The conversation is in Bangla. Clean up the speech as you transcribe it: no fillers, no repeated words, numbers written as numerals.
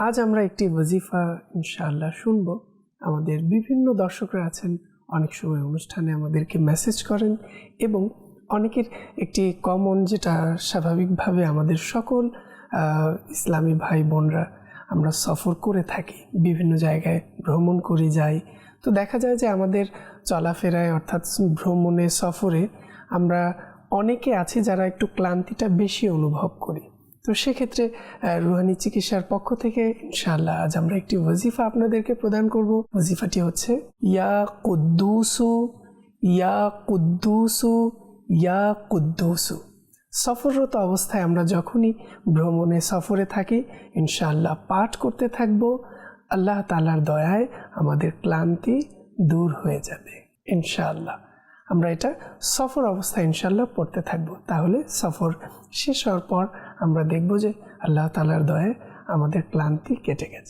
আজ আমরা একটি ওয়াজিফা ইনশাআল্লাহ শুনব। আমাদের বিভিন্ন দর্শকরা আছেন, অনেক সময় অনুষ্ঠানে আমাদেরকে মেসেজ করেন এবং অনেকের একটি কমন, যেটা স্বাভাবিকভাবে আমাদের সকল ইসলামী ভাই বোনরা আমরা সফর করে থাকি, বিভিন্ন জায়গায় ভ্রমণ করে যাই। তো দেখা যায় যে আমাদের চলাফেরায় অর্থাৎ ভ্রমণে সফরে আমরা অনেকে আছি যারা একটু ক্লান্তিটা বেশি অনুভব করি। তো সেক্ষেত্রে রুহানি চিকিৎসার পক্ষ থেকে ইনশাআল্লাহ আজ আমরা একটি ওয়াজিফা আপনাদেরকে প্রদান করব। ওয়াজিফাটি হচ্ছে ইয়া কুদ্দুসু ইয়া কুদ্দুসু ইয়া কুদ্দুসু। সফররত অবস্থায় আমরা যখনই ভ্রমণে সফরে থাকি ইনশাআল্লাহ পাঠ করতে থাকব। আল্লাহ তাআলার দয়ায় আমাদের ক্লান্তি দূর হয়ে যাবে ইনশাআল্লাহ। আমরা এটা সফর অবস্থায় ইনশাআল্লাহ পড়তে থাকবো। তাহলে সফর শেষ হওয়ার পর আমরা দেখব যে আল্লাহ তাআলার দয়ায় আমাদের ক্লান্তি কেটে গেছে।